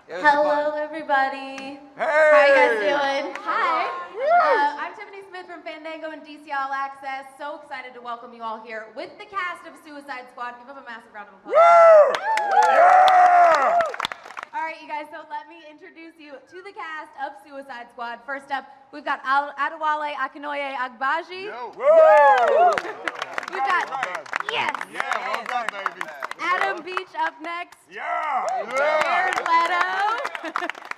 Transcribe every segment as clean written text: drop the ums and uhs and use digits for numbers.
Hello, everybody. Hey! How you guys doing? Hi. I'm Tiffany Smith from Fandango and DC All Access. So excited to welcome you all here with the cast of Suicide Squad. Give them a massive round of applause. Woo! Yeah! All right, you guys, so let me introduce you to the cast of Suicide Squad. First up, we've got Adewale Akinoye Agbaji. Woo! We've got, yes. Yeah, well done, baby. Adam Beach up next. Yeah! Jared Leto.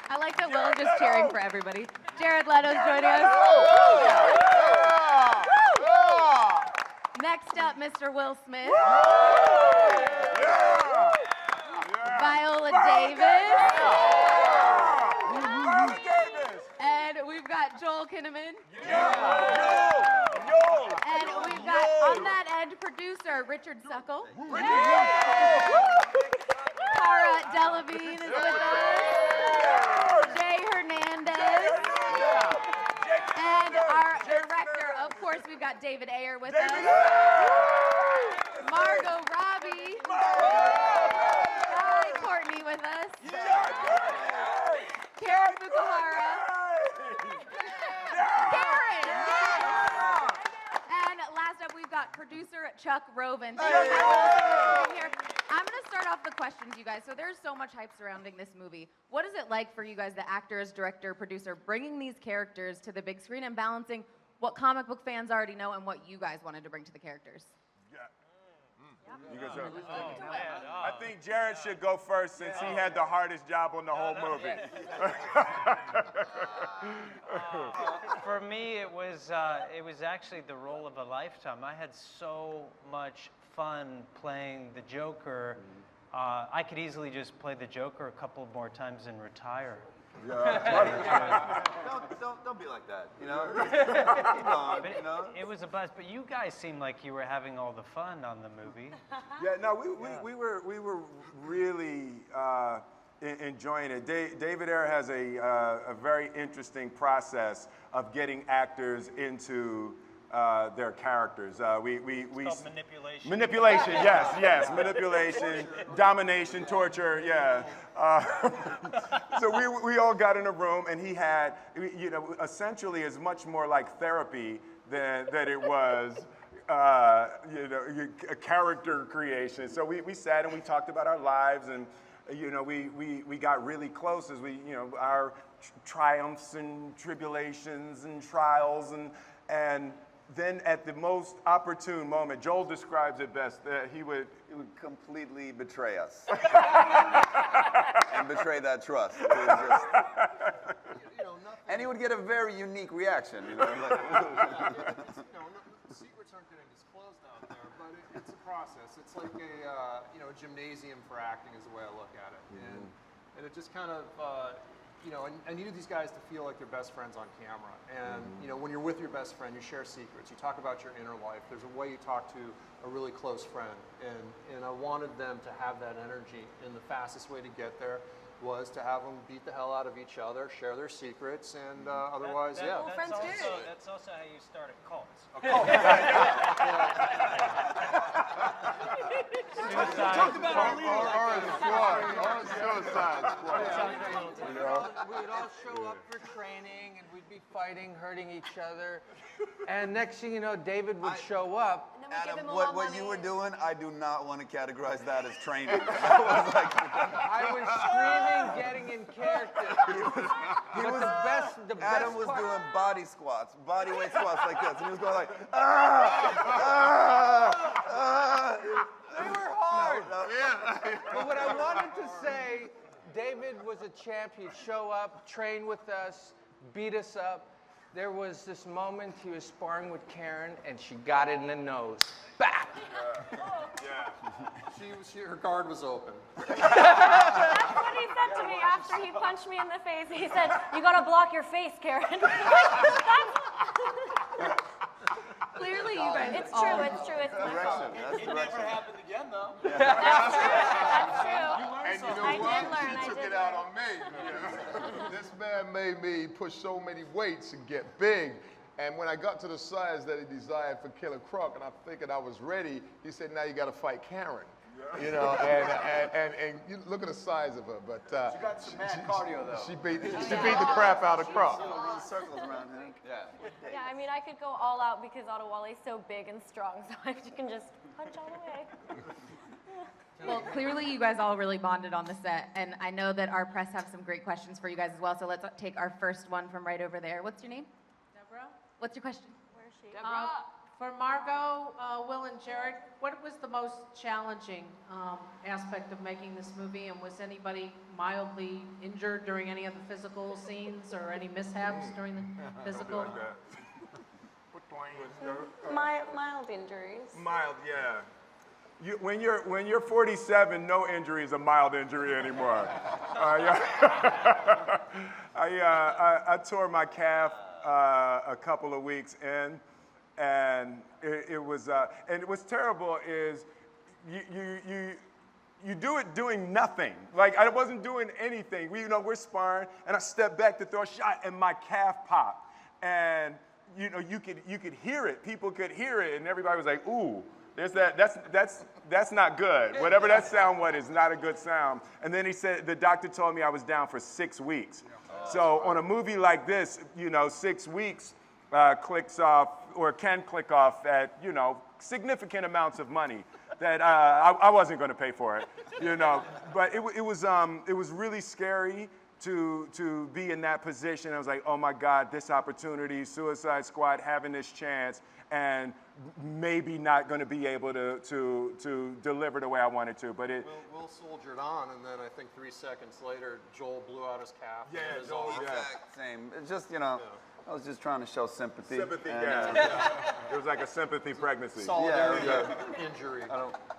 I like that Will is just cheering for everybody. Jared Leto's joining us. Next up, Mr. Will Smith. Viola Davis. And we've got Joel Kinnaman. And we've got, on that end, producer Richard Suckle. Cara Delevingne is with us. Jay Hernandez. And our director, of course, we've got David Ayer with us. Margot Robbie. Hi, Courtney with us. Karen Fukuhara. Karen! And last up, we've got producer Chuck Roven. Thank you for being here. I'm going to start off the questions, you guys. So there's so much hype surrounding this movie. What is it like for you guys, the actors, director, producer, bringing these characters to the big screen and balancing what comic book fans already know and what you guys wanted to bring to the characters? You guys I think Jared should go first since he had the hardest job on the whole movie. For me, it was actually the role of a lifetime. I had so much fun playing the Joker. I could easily just play the Joker a couple more times and retire. Yeah. Don't be like that, you know? Keep on, you know? It was a buzz, but you guys seemed like you were having all the fun on the movie. Yeah, no, we were really enjoying it. David Ayer has a very interesting process of getting actors into their characters. It's called manipulation. Manipulation, yes, manipulation, domination, torture, yeah. So we all got in a room, and he had, you know, essentially is much more like therapy than it was, you know, a character creation. So we sat and we talked about our lives, and you know, we got really close as we, you know, our triumphs and tribulations and trials, and then at the most opportune moment, Joel describes it best, that he would completely betray us. And betray that trust. It was just, and he would get a very unique reaction, you know. The secrets aren't getting disclosed out there, but it's a process. It's like a gymnasium for acting is the way I look at it. And it just kind of, I needed these guys to feel like they're best friends on camera. And, when you're with your best friend, you share secrets. You talk about your inner life. There's a way you talk to a really close friend. And I wanted them to have that energy. And the fastest way to get there was to have them beat the hell out of each other, share their secrets, and otherwise, yeah. That's also how you start a cult. Talk about our Suicide Squad. We'd all show up for training, and we'd be fighting, hurting each other. And next thing you know, David would show up. Adam, what you were doing, I do not want to categorize that as training. That was like, I was screaming, getting in character. Adam was doing body squats, body weight squats like this, and he was going like, They were hard. But what I wanted to say, David was a champ. He'd show up, train with us, beat us up. There was this moment he was sparring with Karen, and she got it in the nose. Bap! Her guard was open. That's what he said to me after he punched me in the face. He said, "You gotta block your face, Karen." Clearly, you guys. It's true. It's my fault. It never happened again, though. That's true. And you know I what? did learn. She took it out on me. This man made me push so many weights and get big. And when I got to the size that he desired for Killer Croc, and I figured I was ready, he said, now you got to fight Karen. You know, and you look at the size of her, but She got some mad cardio though. she beat the crap out of Croft. Run circles around him. Yeah. Yeah, I mean, I could go all out because Adewale's so big and strong, so I can just punch all the way. Well, clearly you guys all really bonded on the set, and I know that our press have some great questions for you guys as well, so let's take our first one from right over there. What's your name? Deborah? What's your question? Where is she? For Margot, Will, and Jared, what was the most challenging aspect of making this movie, and was anybody mildly injured during any of the physical scenes or any mishaps during the physical? Mild injuries. Mild, yeah. When you're 47, no injury is a mild injury anymore. I tore my calf a couple of weeks in, and it was terrible. Is you do it doing nothing. Like I wasn't doing anything. We're sparring, and I stepped back to throw a shot, and my calf popped, and you could hear it. People could hear it, and everybody was like, "Ooh, there's that. That's not good. Whatever that sound was is not a good sound." And then he said the doctor told me I was down for 6 weeks. So on a movie like this, 6 weeks clicks off or can click off at significant amounts of money that I wasn't going to pay for it. But it was really scary to be in that position. I was like, oh my God, this opportunity, Suicide Squad having this chance, and maybe not going to be able to deliver the way I wanted to. But Will soldiered on, and then I think 3 seconds later, Joel blew out his calf. Yeah, and his Joel, arm. Exact same. It's just, I was just trying to show sympathy. sympathy, and, yeah. It was like a sympathy pregnancy. Solidarity Yeah. injury.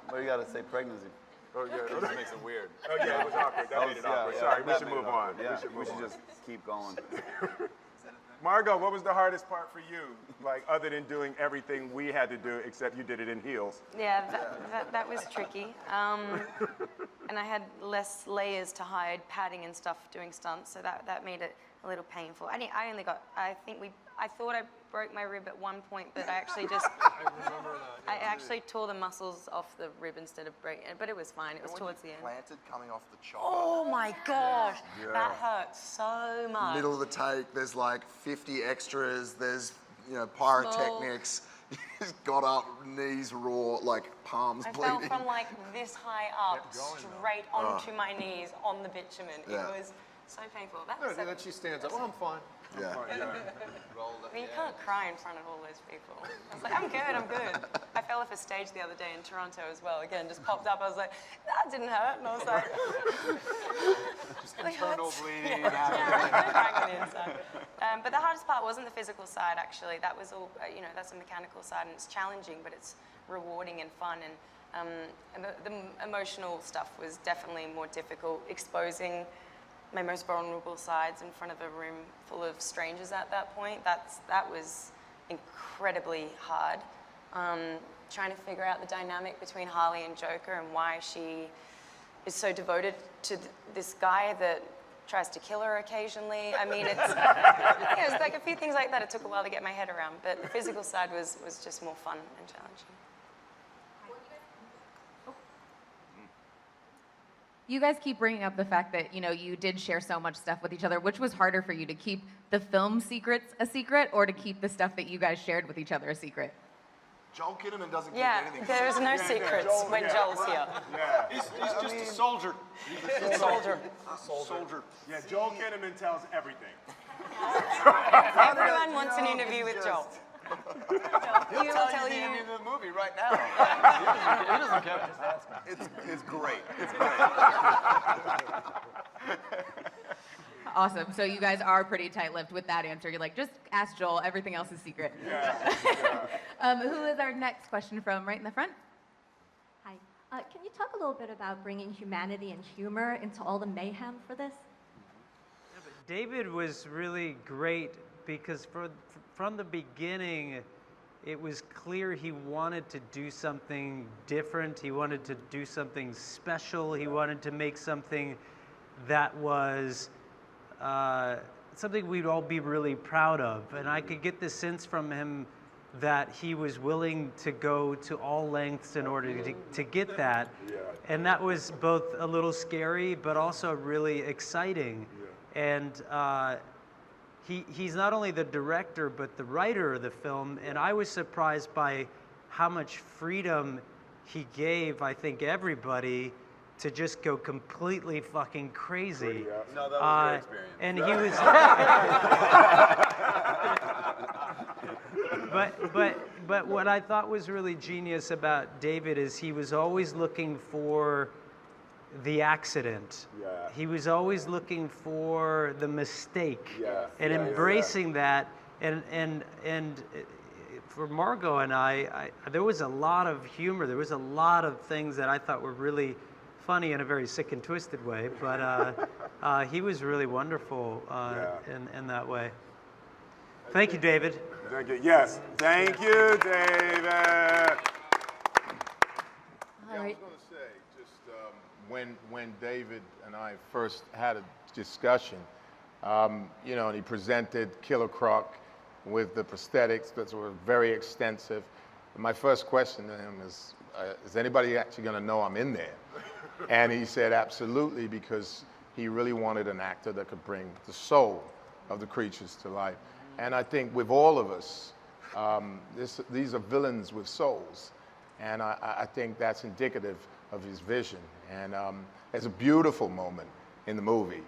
But you got to say pregnancy. Oh yeah. That makes it weird. Oh yeah, it was awkward. That made it awkward. Sorry, we should move on. Yeah, We should just keep going. Margot, what was the hardest part for you? Like, other than doing everything we had to do, except you did it in heels. Yeah, that was tricky. And I had less layers to hide, padding and stuff doing stunts, so that made it a little painful. I thought I broke my rib at one point, but I actually just, I remember that. I actually tore the muscles off the rib instead of breaking it, but it was fine. It was towards the end. Planted coming off the chopper. Oh my gosh, that hurt so much. Middle of the take, there's like 50 extras, there's, pyrotechnics. Got up, knees raw, like palms I bleeding. fell from like this high up, straight onto my knees on the bitumen. Yeah. It was so painful. No, then she stands up. Oh, I'm fine. Yeah. I mean, you can't cry in front of all those people. I was like, I'm good. I fell off a stage the other day in Toronto as well. Again, just popped up. I was like, that didn't hurt. And I was like, Just internal bleeding. crying on the inside. But the hardest part wasn't the physical side, actually. That was all, that's the mechanical side, and it's challenging, but it's rewarding and fun. And the emotional stuff was definitely more difficult, exposing my most vulnerable sides in front of a room full of strangers at that point. That was incredibly hard. Trying to figure out the dynamic between Harley and Joker and why she is so devoted to this guy that tries to kill her occasionally. I mean, it's like a few things like that. It took a while to get my head around, but the physical side was just more fun and challenging. You guys keep bringing up the fact that, you did share so much stuff with each other. Which was harder for you, to keep the film secrets a secret, or to keep the stuff that you guys shared with each other a secret? Joel Kinnaman doesn't keep Yeah, anything. there's no secrets when Joel's here. Yeah. He's just a soldier. He's a soldier. Soldier. Yeah, Joel Kinnaman tells everything. Everyone wants an interview with Joel. He will tell you. End of the movie right now. He doesn't care. Just ask him. It's great. It's great. Awesome. So you guys are pretty tight-lipped with that answer. You're like, just ask Joel. Everything else is secret. Yeah. Who is our next question from? Right in the front. Hi. Can you talk a little bit about bringing humanity and humor into all the mayhem for this? David was really great because from the beginning, it was clear he wanted to do something different. He wanted to do something special. He wanted to make something that was something we'd all be really proud of. And I could get the sense from him that he was willing to go to all lengths in order to get that. And that was both a little scary, but also really exciting. And he's not only the director, but the writer of the film. And I was surprised by how much freedom he gave, I think, everybody to just go completely fucking crazy. No, that was a great experience. And he was... But what I thought was really genius about David is he was always looking for the accident. He was always looking for the mistake and embracing that. And for Margot and I, there was a lot of humor. There was a lot of things that I thought were really funny in a very sick and twisted way. But he was really wonderful in that way. Thank you, David. Thank you. Yes. Thank you, David. Yeah, I was going to say, just when David and I first had a discussion, you know, and he presented Killer Croc with the prosthetics that were very extensive. My first question to him is anybody actually going to know I'm in there? And he said, absolutely, because he really wanted an actor that could bring the soul of the creatures to life. And I think with all of us, these are villains with souls. And I think that's indicative of his vision. And there's a beautiful moment in the movie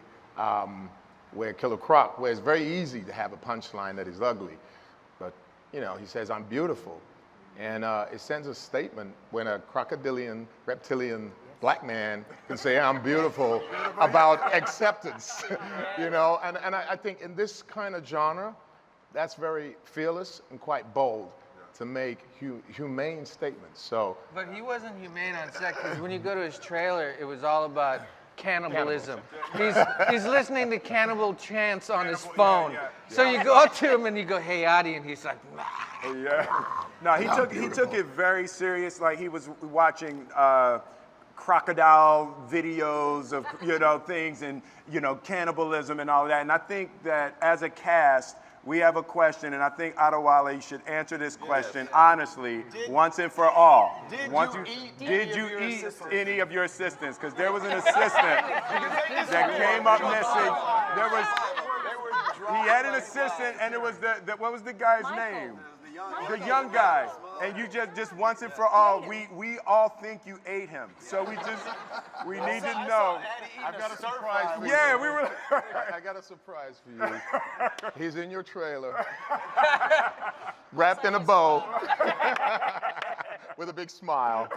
where Killer Croc, where it's very easy to have a punchline that is ugly. But, you know, he says, I'm beautiful. And it sends a statement when a crocodilian, reptilian black man can say, I'm beautiful, about acceptance, you know? And I think in this kind of genre, that's very fearless and quite bold to make humane statements. So, but he wasn't humane on set, because when you go to his trailer, it was all about cannibalism. He's listening to cannibal chants on his phone. So you go up to him and you go, hey, Adi, and he's like, nah. No, he took it very serious. Like he was watching crocodile videos of, you know, things and, you know, cannibalism and all of that. And I think that as a cast, we have a question, and I think Adewale should answer this question honestly, once and for all. Did you eat any of your assistants? Because there was an assistant that came up missing. He had an assistant, and it was what was the guy's name? The young guy. And you just once and for all, we all think you ate him. So we need to know. I've got a surprise for you. Yeah, we were. I got a surprise for you. He's in your trailer, wrapped in a bow, with a big smile.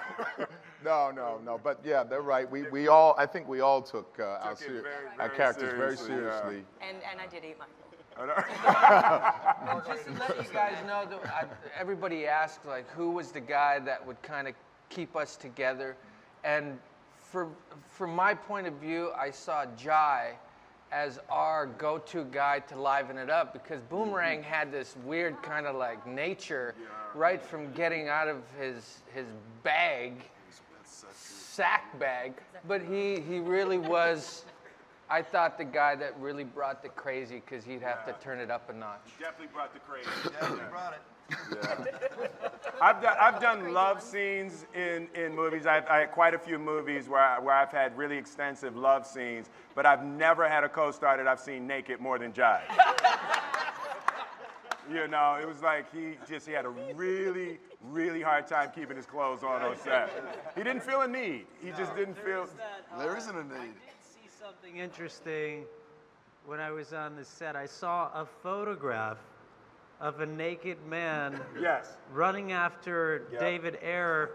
No. But yeah, they're right. We all, I think we all took our characters very seriously. And I did eat mine. Just to let you guys know, that everybody asked, like, who was the guy that would kind of keep us together? And from my point of view, I saw Jai as our go-to guy to liven it up, because Boomerang had this weird kind of like nature right from getting out of his bag, sack bag, but he really was, I thought, the guy that really brought the crazy, because he'd have to turn it up a notch. Definitely brought the crazy. Definitely brought it. Yeah. I've done love scenes in movies. I had quite a few movies where I've had really extensive love scenes, but I've never had a co-star that I've seen naked more than Jai. You know, it was like he had a really, really hard time keeping his clothes on set. He didn't feel a need. He just didn't feel. There isn't a need. Something interesting when I was on the set. I saw a photograph of a naked man running after David Ayer,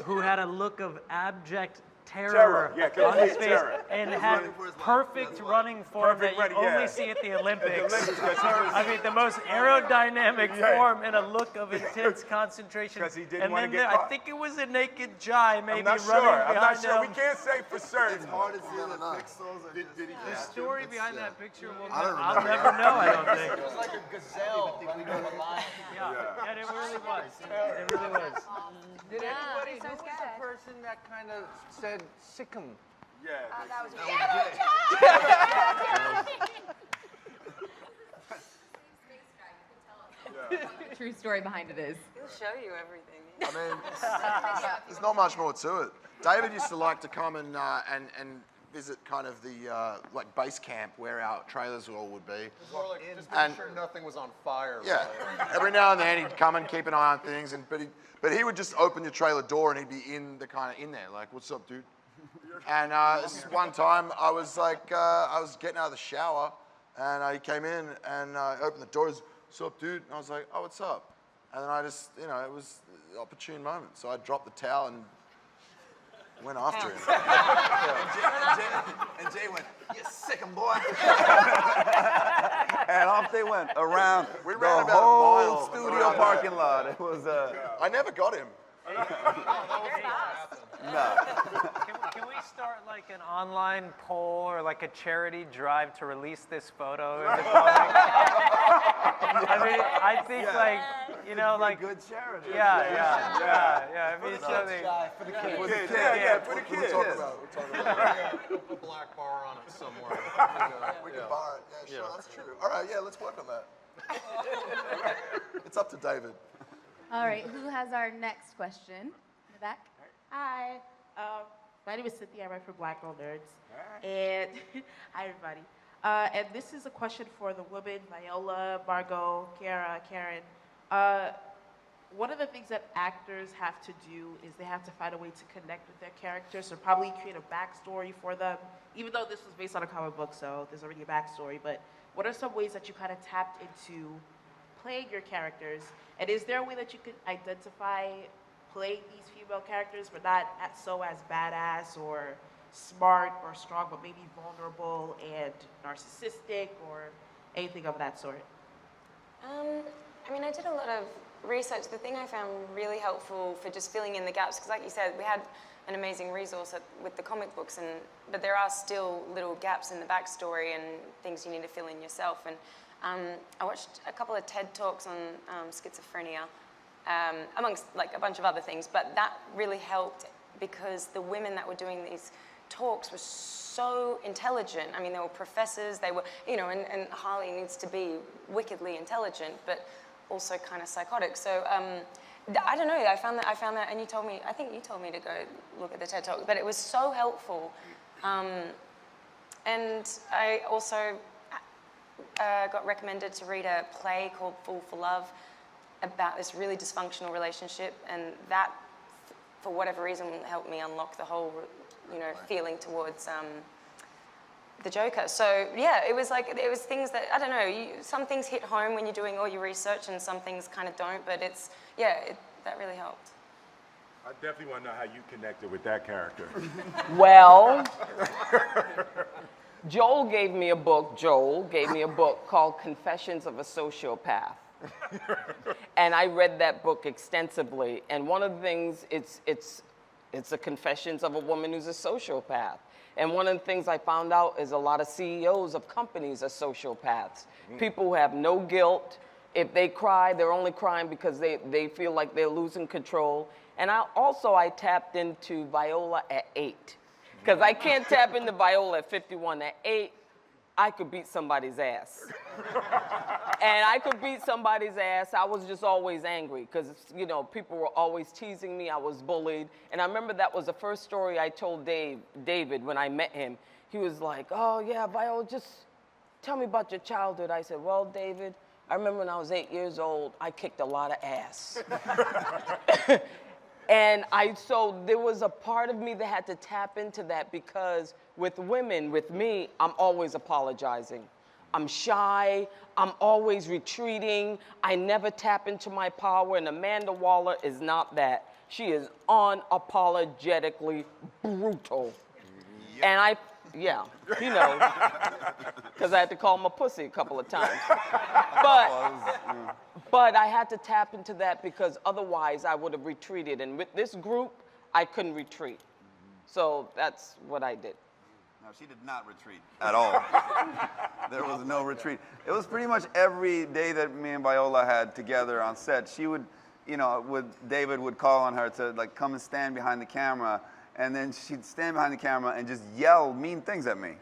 who had a look of abject terror on his face and had perfect running form that you only see at the Olympics. I mean, the most aerodynamic form and a look of intense concentration. And then I think it was a naked Jai maybe running behind I'm not sure. him. We can't say for certain. It's hard to see in the pixels. The story behind that picture, I'll never know, I don't think. It was like a gazelle running from a lion. Yeah, and it really was. It really was. Did anybody, who was the person that kind of said, sick him? Yeah. That was true story behind it is. He'll show you everything. I mean, there's not much more to it. David used to like to come and visit kind of the like base camp where our trailers all would be. It's more like just making sure nothing was on fire. Yeah. Every now and then he'd come and keep an eye on things, but he would just open your trailer door and he'd be in there like, "What's up, dude?" And this is one time I was like, I was getting out of the shower, and he came in and opened the door. "What's up, dude?" And I was like, "Oh, what's up?" And then I just, it was an opportune moment, so I dropped the towel and went after him. And Jay went, "You sick 'em, boy." And off they went around We the ran about a whole mile studio around parking that. lot. It was I never got him. no. Can we start like an online poll or like a charity drive to release this photo in the public? I mean, I think like, like good charity. Yeah. I mean, something. For the kids. For the kids. For the kids. We'll talk about it. A black bar on it somewhere. We can bar it. Yeah, sure, that's true. All right, yeah, let's work on that. It's up to David. All right, who has our next question? In the back. Hi, my name is Cynthia. I write for Black Girl Nerds. And hi, everybody. And this is a question for the women, Viola, Margot, Kiara, Karen. One of the things that actors have to do is they have to find a way to connect with their characters, so probably create a backstory for them, even though this was based on a comic book, so there's already a backstory. But what are some ways that you kind of tapped into playing your characters? And is there a way that you could identify playing these female characters, but not as badass or smart or strong, but maybe vulnerable and narcissistic or anything of that sort? I mean, I did a lot of research. The thing I found really helpful for just filling in the gaps, because like you said, we had an amazing resource with the comic books, but there are still little gaps in the backstory and things you need to fill in yourself. And I watched a couple of TED Talks on schizophrenia, amongst like a bunch of other things, but that really helped because the women that were doing these talks were so intelligent. I mean, they were professors, they were, and Harley needs to be wickedly intelligent, but also kind of psychotic. So I don't know, I found that, and I think you told me to go look at the TED Talk, but it was so helpful. And I also got recommended to read a play called Fool for Love about this really dysfunctional relationship, and that, for whatever reason, helped me unlock the whole, feeling towards the Joker. So yeah, it was things that, I don't know, some things hit home when you're doing all your research and some things kind of don't, but that really helped. I definitely want to know how you connected with that character. Well, Joel gave me a book called Confessions of a Sociopath. And I read that book extensively. And one of the things, it's the confessions of a woman who's a sociopath. And one of the things I found out is a lot of CEOs of companies are sociopaths. People who have no guilt. If they cry, they're only crying because they feel like they're losing control. And I tapped into Viola at 8. Because I can't tap into Viola at 51. At 8, I could beat somebody's ass. And I could beat somebody's ass. I was just always angry because, people were always teasing me. I was bullied. And I remember that was the first story I told David when I met him. He was like, "Oh, yeah, Viola, just tell me about your childhood." I said, "Well, David, I remember when I was 8 years old, I kicked a lot of ass." And so there was a part of me that had to tap into that because with women, with me, I'm always apologizing. I'm shy, I'm always retreating, I never tap into my power, and Amanda Waller is not that. She is unapologetically brutal. Yep. And because I had to call him a pussy a couple of times. But I had to tap into that because otherwise I would have retreated. And with this group, I couldn't retreat. So that's what I did. No, she did not retreat at all. There was no retreat. It was pretty much every day that me and Viola had together on set. She would, David would call on her to like come and stand behind the camera. And then she'd stand behind the camera and just yell mean things at me.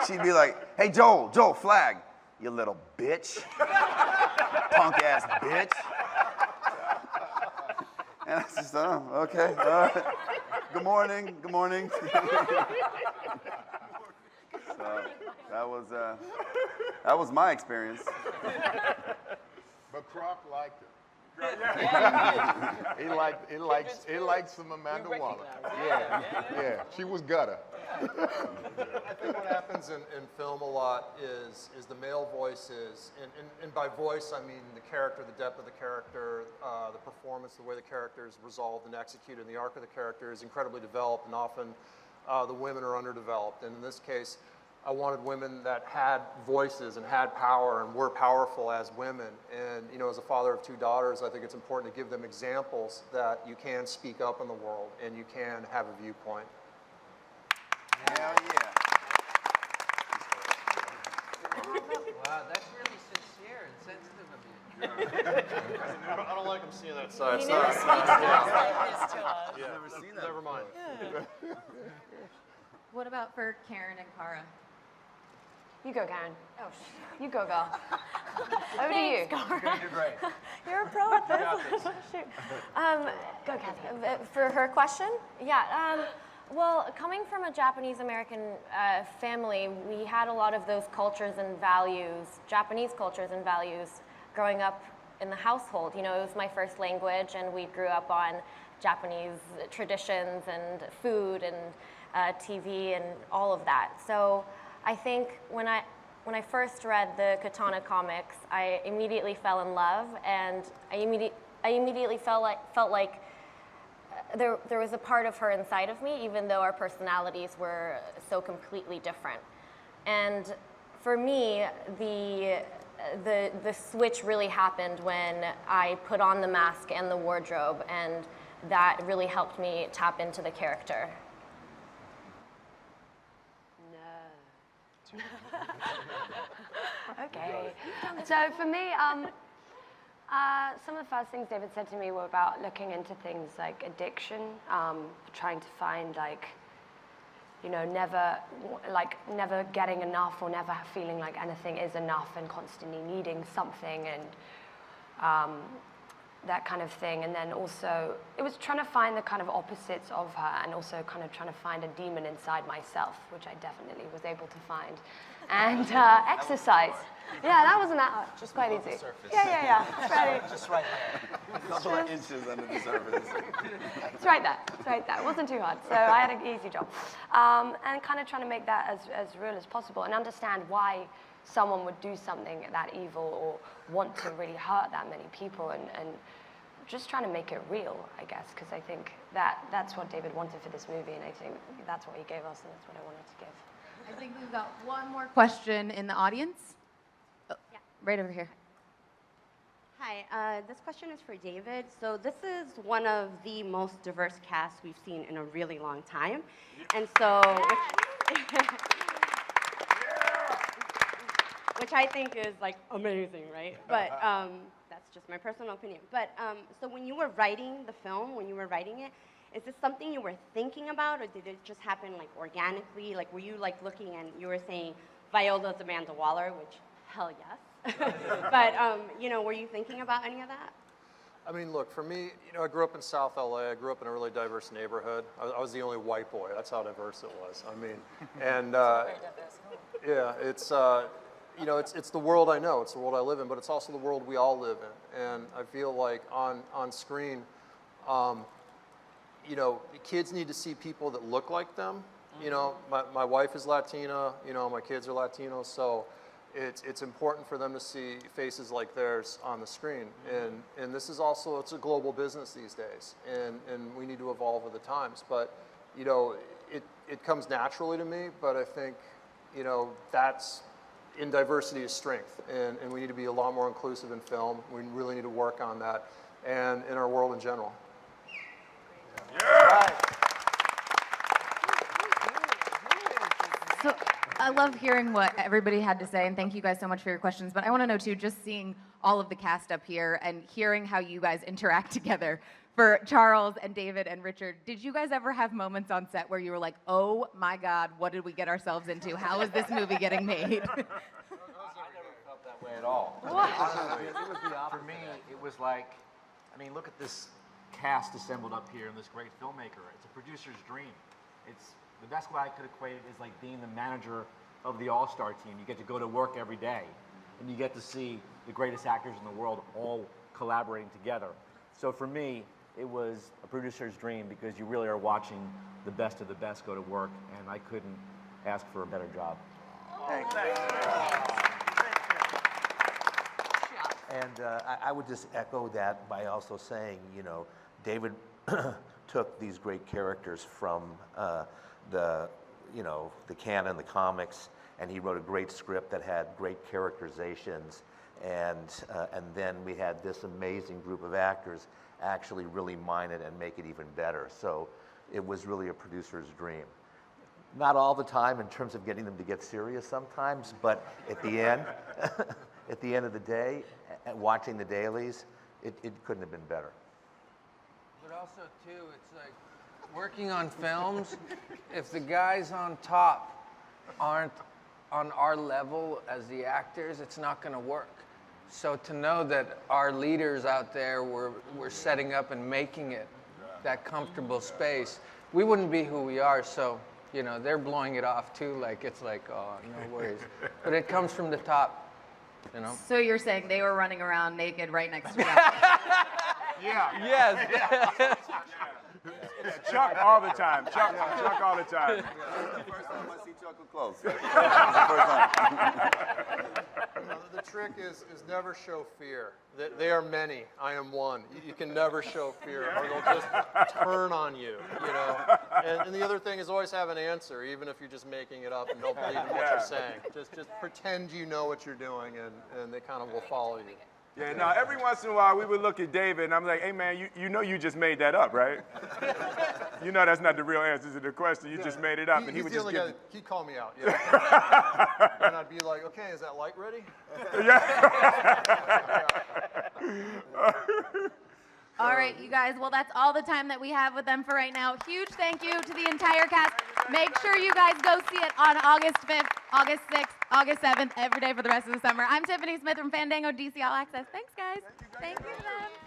She'd be like, "Hey, Joel, flag, you little bitch." punk ass bitch. And I just, oh, okay, all right. Good morning, good morning. So that was my experience. But Croc liked it. He liked some Amanda Waller. Yeah, she was gutter. I think what happens in film a lot is the male voices, and by voice I mean the character, the depth of the character, the performance, the way the character is resolved and executed, and the arc of the character is incredibly developed, and often the women are underdeveloped. And in this case, I wanted women that had voices and had power and were powerful as women. And you know, as a father of 2 daughters, I think it's important to give them examples that you can speak up in the world and you can have a viewpoint. Hell yeah. Wow, that's really sincere and sensitive of you. I don't like him seeing that side. He never speaks like this to us. Yeah. Never seen that. Never mind. What about for Karen and Cara? You go, Karen. Oh, you go, girl. Over to you. You're gonna do great. You're a pro at this. Shoot. Go, Kathy. For her question? Yeah. Well, coming from a Japanese-American family, we had a lot of those cultures and values, Japanese cultures and values, growing up in the household. You know, it was my first language, and we grew up on Japanese traditions and food and TV and all of that. So I think when I first read the Katana comics, I immediately fell in love, and I immediately felt like there was a part of her inside of me, even though our personalities were so completely different. And for me, the switch really happened when I put on the mask and the wardrobe, and that really helped me tap into the character. Okay. So for me, some of the first things David said to me were about looking into things like addiction, trying to find never getting enough or never feeling like anything is enough and constantly needing something and that kind of thing. And then also, it was trying to find the kind of opposites of her and also kind of trying to find a demon inside myself, which I definitely was able to find. And exercise. Yeah, that wasn't that hard. Just quite easy. Yeah. Ready. Just right there. A couple of inches under the surface. It's right there. It wasn't too hard. So I had an easy job. And kind of trying to make that as real as possible and understand why someone would do something that evil or want to really hurt that many people and just trying to make it real, I guess, because I think that's what David wanted for this movie, and I think that's what he gave us, and that's what I wanted to give. I think we've got one more question in the audience. Oh, yeah. Right over here. Hi, this question is for David. So this is one of the most diverse casts we've seen in a really long time. And so, which I think is like amazing, right? But that's just my personal opinion. But so when you were writing the film, when you were writing it, is this something you were thinking about, or did it just happen like organically? Like, were you like looking and you were saying Viola's Amanda Waller, which hell yes. But were you thinking about any of that? I mean, look, for me, I grew up in South LA. I grew up in a really diverse neighborhood. I was the only white boy. That's how diverse it was. I mean, and yeah, it's it's the world I know. It's the world I live in, but it's also the world we all live in. And I feel like on screen, kids need to see people that look like them. My wife is Latina. My kids are Latinos, so it's important for them to see faces like theirs on the screen. And this is also, it's a global business these days, and we need to evolve with the times. But it comes naturally to me. But I think that's in diversity is strength, and we need to be a lot more inclusive in film. We really need to work on that, and in our world in general. So I love hearing what everybody had to say, and thank you guys so much for your questions. But I want to know, too, just seeing all of the cast up here and hearing how you guys interact together. For Charles and David and Richard, did you guys ever have moments on set where you were like, oh my God, what did we get ourselves into? How is this movie getting made? way at all. What? Honestly, it was the opposite. For me, it was like, I mean, look at this cast assembled up here and this great filmmaker. It's a producer's dream. It's the best way I could equate it is like being the manager of the all-star team. You get to go to work every day, and you get to see the greatest actors in the world all collaborating together. So for me, it was a producer's dream because you really are watching the best of the best go to work, and I couldn't ask for a better job. Thanks. And I would just echo that by also saying, you know, David took these great characters from the canon, the comics, and he wrote a great script that had great characterizations, and then we had this amazing group of actors actually really mine it and make it even better. So it was really a producer's dream. Not all the time in terms of getting them to get serious sometimes, but at the end, at the end of the day, watching the dailies, it couldn't have been better. But also, too, it's like working on films, if the guys on top aren't on our level as the actors, it's not going to work. So to know that our leaders out there were setting up and making it that comfortable space, we wouldn't be who we are. So, you know, they're blowing it off too, like it's like, oh, no worries. But it comes from the top, you know. So you're saying they were running around naked right next to you? Yeah. Yes. Chuck all the time. Chuck all the time. That's the first time I see Chuck with clothes. The trick is never show fear. They are many. I am one. You can never show fear, or they'll just turn on you. You know. And the other thing is always have an answer, even if you're just making it up and don't believe in what you're saying. Just pretend you know what you're doing, and they kind of will follow you. Yeah, no, every once in a while we would look at David and I'm like, hey man, you know you just made that up, right? You know that's not the real answer to the question, you just made it up. And he would just give He'd call me out, yeah. And I'd be like, okay, is that light ready? All right, you guys. Well, that's all the time that we have with them for right now. Huge thank you to the entire cast. Make sure you guys go see it on August 5th, August 6th, August 7th, every day for the rest of the summer. I'm Tiffany Smith from Fandango DC All Access. Thanks, guys. Thank you, them.